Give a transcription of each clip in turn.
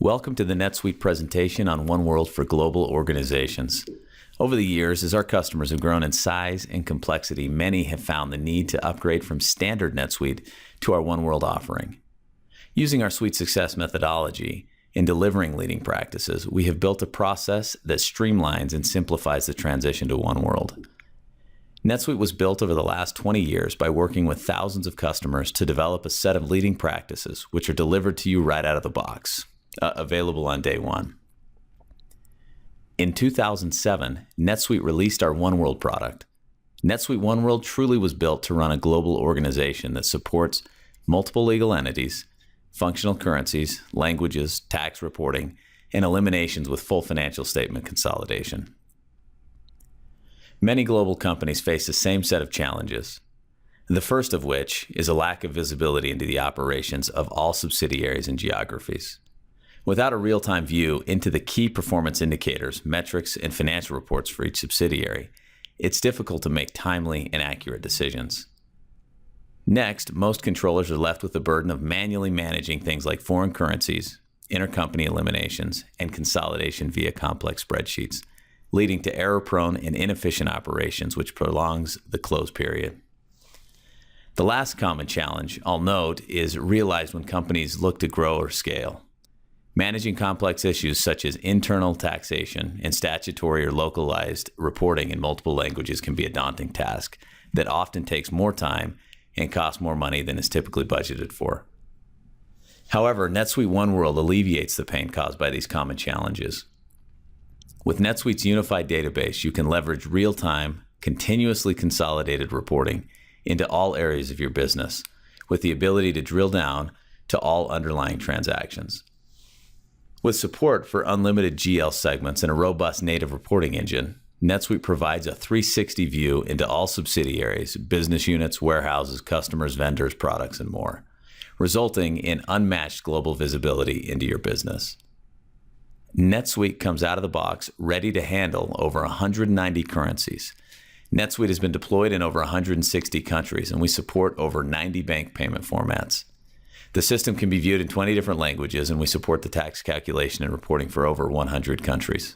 Welcome to the NetSuite presentation on OneWorld for global organizations. Over the years, as our customers have grown in size and complexity, many have found the need to upgrade from standard NetSuite to our OneWorld offering. Using our SuiteSuccess methodology in delivering leading practices, we have built a process that streamlines and simplifies the transition to OneWorld. NetSuite was built over the last 20 years by working with thousands of customers to develop a set of leading practices, which are delivered to you right out of the box. Available on day one. In 2007, NetSuite released our OneWorld product. NetSuite OneWorld truly was built to run a global organization that supports multiple legal entities, functional currencies, languages, tax reporting, and eliminations with full financial statement consolidation. Many global companies face the same set of challenges, the first of which is a lack of visibility into the operations of all subsidiaries and geographies. Without a real-time view into the key performance indicators, metrics, and financial reports for each subsidiary, it's difficult to make timely and accurate decisions. Next, most controllers are left with the burden of manually managing things like foreign currencies, intercompany eliminations, and consolidation via complex spreadsheets, leading to error-prone and inefficient operations, which prolongs the close period. The last common challenge, I'll note, is realized when companies look to grow or scale. Managing complex issues such as internal taxation and statutory or localized reporting in multiple languages can be a daunting task that often takes more time and costs more money than is typically budgeted for. However, NetSuite OneWorld alleviates the pain caused by these common challenges. With NetSuite's unified database, you can leverage real-time, continuously consolidated reporting into all areas of your business with the ability to drill down to all underlying transactions. With support for unlimited GL segments and a robust native reporting engine, NetSuite provides a 360 view into all subsidiaries, business units, warehouses, customers, vendors, products, and more, resulting in unmatched global visibility into your business. NetSuite comes out of the box ready to handle over 190 currencies. NetSuite has been deployed in over 160 countries, and we support over 90 bank payment formats. The system can be viewed in 20 different languages, and we support the tax calculation and reporting for over 100 countries.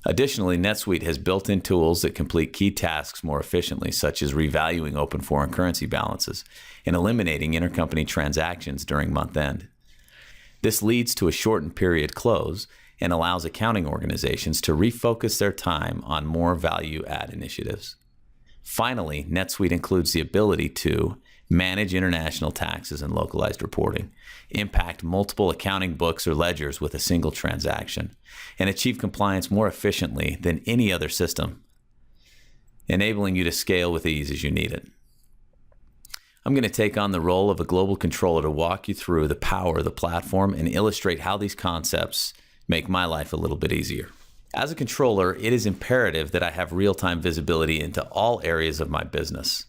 Additionally, NetSuite has built-in tools that complete key tasks more efficiently, such as revaluing open foreign currency balances and eliminating intercompany transactions during month end. This leads to a shortened period close and allows accounting organizations to refocus their time on more value-add initiatives. Finally, NetSuite includes the ability to manage international taxes and localized reporting, impact multiple accounting books or ledgers with a single transaction, and achieve compliance more efficiently than any other system, enabling you to scale with ease as you need it. I'm going to take on the role of a global controller to walk you through the power of the platform and illustrate how these concepts make my life a little bit easier. As a controller, it is imperative that I have real-time visibility into all areas of my business.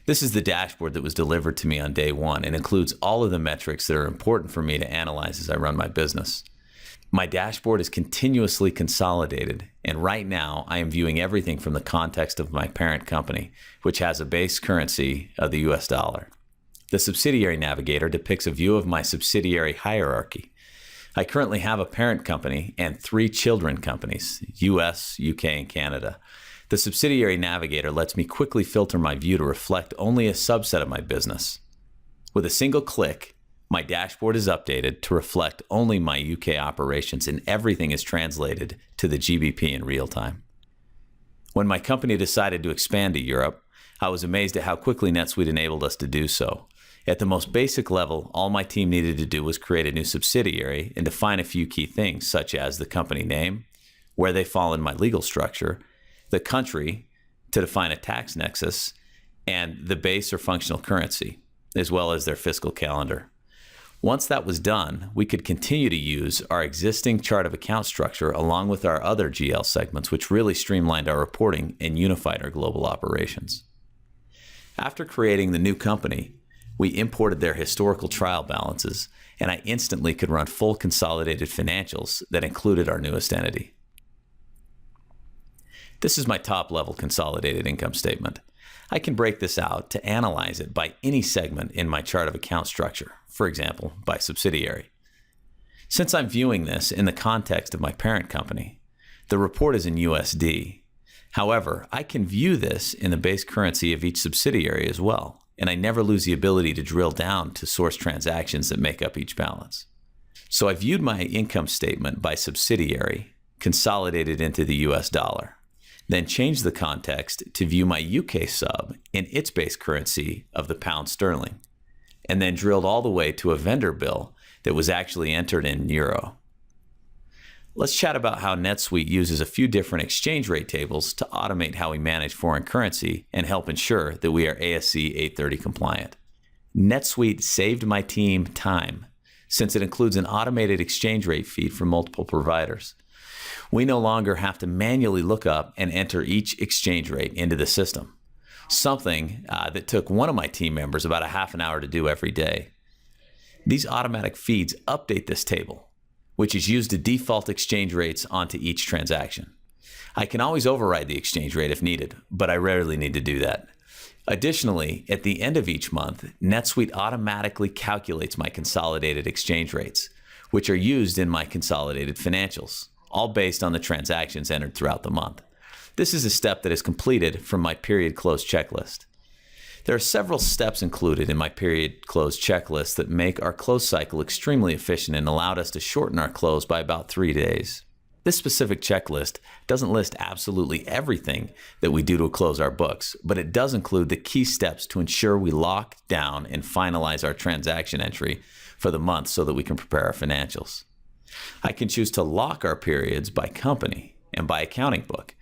This is the dashboard that was delivered to me on day one and includes all of the metrics that are important for me to analyze as I run my business. My dashboard is continuously consolidated, and right now I am viewing everything from the context of my parent company, which has a base currency of the US dollar. The subsidiary navigator depicts a view of my subsidiary hierarchy. I currently have a parent company and 3 children companies, US, UK, and Canada. The subsidiary navigator lets me quickly filter my view to reflect only a subset of my business. With a single click, my dashboard is updated to reflect only my UK operations, and everything is translated to the GBP in real time. When my company decided to expand to Europe, I was amazed at how quickly NetSuite enabled us to do so. At the most basic level, all my team needed to do was create a new subsidiary and define a few key things, such as the company name, where they fall in my legal structure, the country to define a tax nexus, and the base or functional currency, as well as their fiscal calendar. Once that was done, we could continue to use our existing chart of account structure along with our other GL segments, which really streamlined our reporting and unified our global operations. After creating the new company, we imported their historical trial balances, and I instantly could run full consolidated financials that included our newest entity. This is my top-level consolidated income statement. I can break this out to analyze it by any segment in my chart of account structure, for example, by subsidiary. Since I'm viewing this in the context of my parent company, the report is in USD. However, I can view this in the base currency of each subsidiary as well, and I never lose the ability to drill down to source transactions that make up each balance. So I viewed my income statement by subsidiary, consolidated into the US dollar, then changed the context to view my UK sub in its base currency of the pound sterling, and then drilled all the way to a vendor bill that was actually entered in euro. Let's chat about how NetSuite uses a few different exchange rate tables to automate how we manage foreign currency and help ensure that we are ASC 830 compliant. NetSuite saved my team time since it includes an automated exchange rate feed from multiple providers. We no longer have to manually look up and enter each exchange rate into the system, something that took one of my team members about a half an hour to do every day. These automatic feeds update this table, which is used to default exchange rates onto each transaction. I can always override the exchange rate if needed, but I rarely need to do that. Additionally, at the end of each month, NetSuite automatically calculates my consolidated exchange rates, which are used in my consolidated financials, all based on the transactions entered throughout the month. This is a step that is completed from my period close checklist. There are several steps included in my period close checklist that make our close cycle extremely efficient and allowed us to shorten our close by about 3 days. This specific checklist doesn't list absolutely everything that we do to close our books, but it does include the key steps to ensure we lock down and finalize our transaction entry for the month so that we can prepare our financials. I can choose to lock our periods by company and by accounting book.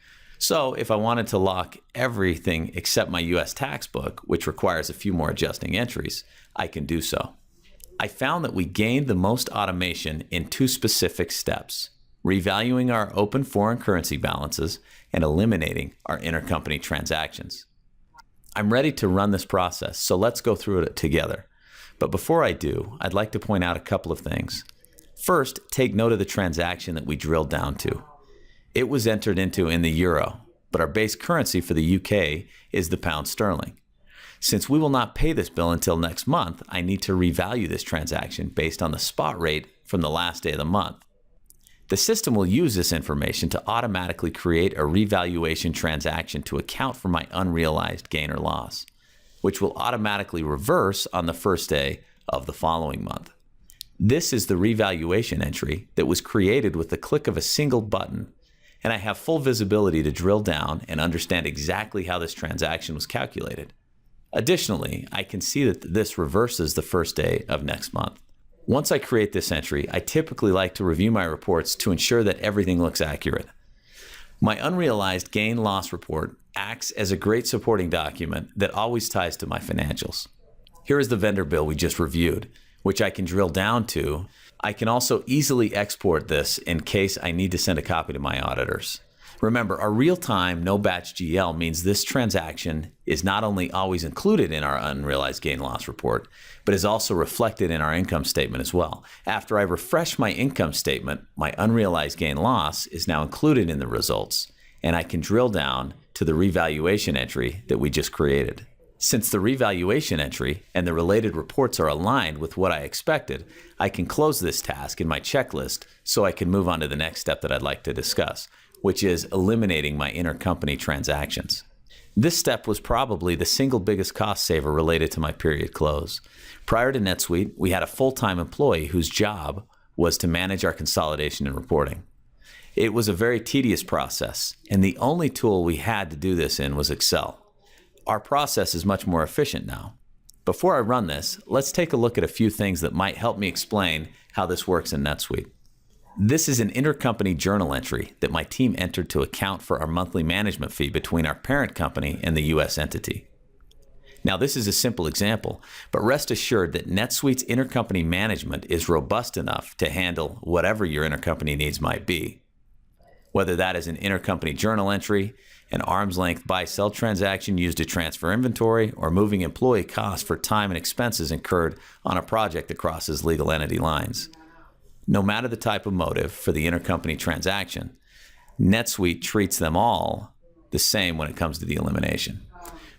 So if I wanted to lock everything except my US tax book, which requires a few more adjusting entries, I can do so. I found that we gained the most automation in 2 specific steps: revaluing our open foreign currency balances and eliminating our intercompany transactions. I'm ready to run this process, so let's go through it together. But before I do, I'd like to point out a couple of things. First, take note of the transaction that we drilled down to. It was entered into in the euro, but our base currency for the UK is the pound sterling. Since we will not pay this bill until next month, I need to revalue this transaction based on the spot rate from the last day of the month. The system will use this information to automatically create a revaluation transaction to account for my unrealized gain or loss, which will automatically reverse on the first day of the following month. This is the revaluation entry that was created with the click of a single button, and I have full visibility to drill down and understand exactly how this transaction was calculated. Additionally, I can see that this reverses the first day of next month. Once I create this entry, I typically like to review my reports to ensure that everything looks accurate. My unrealized gain-loss report acts as a great supporting document that always ties to my financials. Here is the vendor bill we just reviewed, which I can drill down to. I can also easily export this in case I need to send a copy to my auditors. Remember, our real-time, no-batch GL means this transaction is not only always included in our unrealized gain-loss report, but is also reflected in our income statement as well. After I refresh my income statement, my unrealized gain-loss is now included in the results, and I can drill down to the revaluation entry that we just created. Since the revaluation entry and the related reports are aligned with what I expected, I can close this task in my checklist so I can move on to the next step that I'd like to discuss, which is eliminating my intercompany transactions. This step was probably the single biggest cost saver related to my period close. Prior to NetSuite, we had a full-time employee whose job was to manage our consolidation and reporting. It was a very tedious process, and the only tool we had to do this in was Excel. Our process is much more efficient now. Before I run this, let's take a look at a few things that might help me explain how this works in NetSuite. This is an intercompany journal entry that my team entered to account for our monthly management fee between our parent company and the US entity. Now, this is a simple example, but rest assured that NetSuite's intercompany management is robust enough to handle whatever your intercompany needs might be. Whether that is an intercompany journal entry, an arm's length buy-sell transaction used to transfer inventory, or moving employee costs for time and expenses incurred on a project that crosses legal entity lines. No matter the type of motive for the intercompany transaction, NetSuite treats them all the same when it comes to the elimination.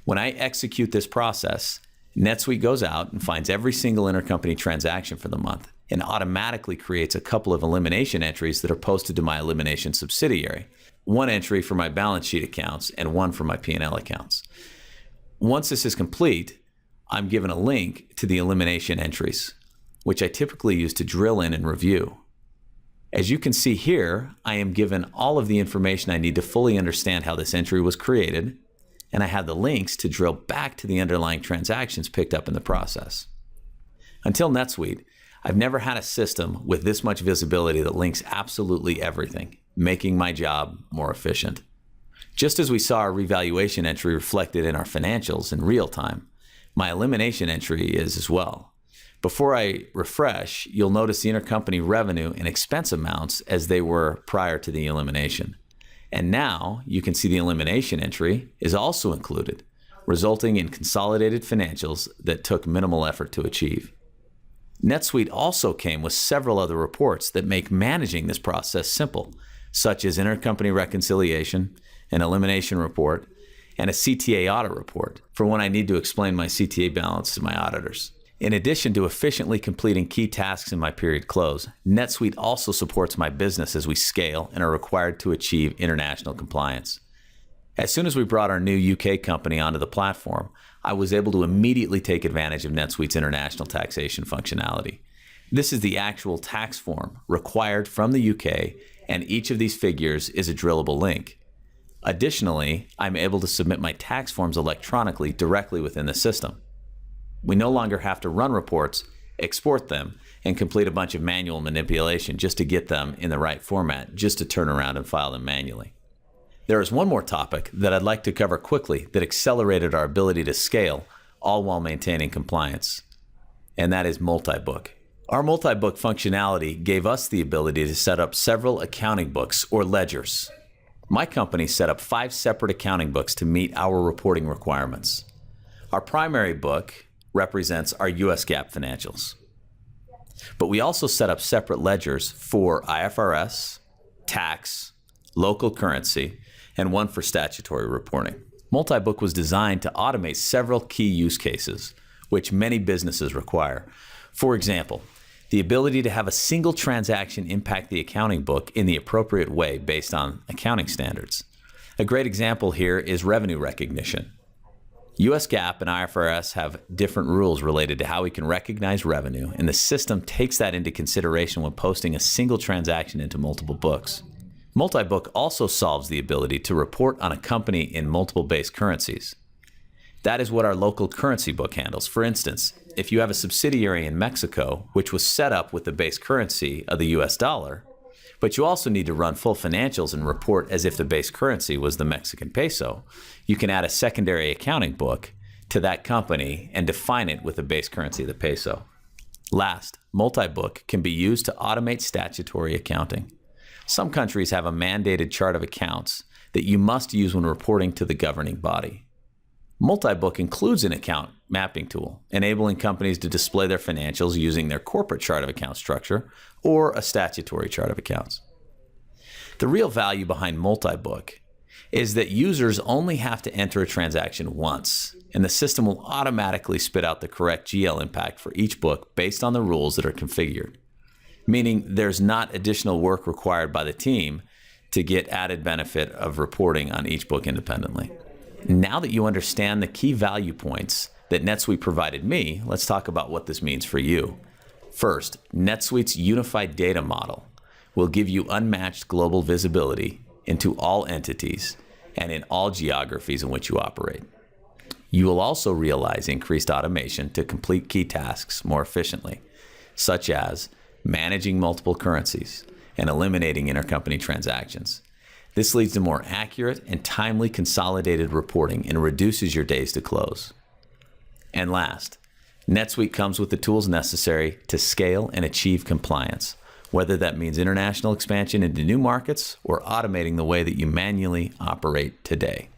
When I execute this process, NetSuite goes out and finds every single intercompany transaction for the month and automatically creates a couple of elimination entries that are posted to my elimination subsidiary. One entry for my balance sheet accounts and one for my P&L accounts. Once this is complete, I'm given a link to the elimination entries, which I typically use to drill in and review. As you can see here, I am given all of the information I need to fully understand how this entry was created, and I have the links to drill back to the underlying transactions picked up in the process. Until NetSuite, I've never had a system with this much visibility that links absolutely everything, making my job more efficient. Just as we saw our revaluation entry reflected in our financials in real time, my elimination entry is as well. Before I refresh, you'll notice the intercompany revenue and expense amounts as they were prior to the elimination. And now you can see the elimination entry is also included, resulting in consolidated financials that took minimal effort to achieve. NetSuite also came with several other reports that make managing this process simple, such as intercompany reconciliation, an elimination report, and a CTA audit report for when I need to explain my CTA balance to my auditors. In addition to efficiently completing key tasks in my period close, NetSuite also supports my business as we scale and are required to achieve international compliance. As soon as we brought our new UK company onto the platform, I was able to immediately take advantage of NetSuite's international taxation functionality. This is the actual tax form required from the UK, and each of these figures is a drillable link. Additionally, I'm able to submit my tax forms electronically directly within the system. We no longer have to run reports, export them, and complete a bunch of manual manipulation just to get them in the right format, just to turn around and file them manually. There is one more topic that I'd like to cover quickly that accelerated our ability to scale, all while maintaining compliance, and that is Multibook. Our Multibook functionality gave us the ability to set up several accounting books or ledgers. My company set up 5 separate accounting books to meet our reporting requirements. Our primary book represents our US GAAP financials. But we also set up separate ledgers for IFRS, tax, local currency, and one for statutory reporting. Multibook was designed to automate several key use cases, which many businesses require. For example, the ability to have a single transaction impact the accounting book in the appropriate way based on accounting standards. A great example here is revenue recognition. US GAAP and IFRS have different rules related to how we can recognize revenue, and the system takes that into consideration when posting a single transaction into multiple books. Multibook also solves the ability to report on a company in multiple base currencies. That is what our local currency book handles. For instance, if you have a subsidiary in Mexico, which was set up with the base currency of the US dollar, but you also need to run full financials and report as if the base currency was the Mexican peso, you can add a secondary accounting book to that company and define it with the base currency of the peso. Last, Multibook can be used to automate statutory accounting. Some countries have a mandated chart of accounts that you must use when reporting to the governing body. Multibook includes an account mapping tool, enabling companies to display their financials using their corporate chart of account structure or a statutory chart of accounts. The real value behind Multibook is that users only have to enter a transaction once, and the system will automatically spit out the correct GL impact for each book based on the rules that are configured, meaning there's not additional work required by the team to get added benefit of reporting on each book independently. Now that you understand the key value points that NetSuite provided me, let's talk about what this means for you. First, NetSuite's unified data model will give you unmatched global visibility into all entities and in all geographies in which you operate. You will also realize increased automation to complete key tasks more efficiently, such as managing multiple currencies and eliminating intercompany transactions. This leads to more accurate and timely consolidated reporting and reduces your days to close. And last, NetSuite comes with the tools necessary to scale and achieve compliance, whether that means international expansion into new markets or automating the way that you manually operate today.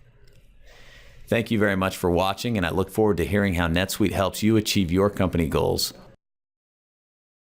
Thank you very much for watching, and I look forward to hearing how NetSuite helps you achieve your company goals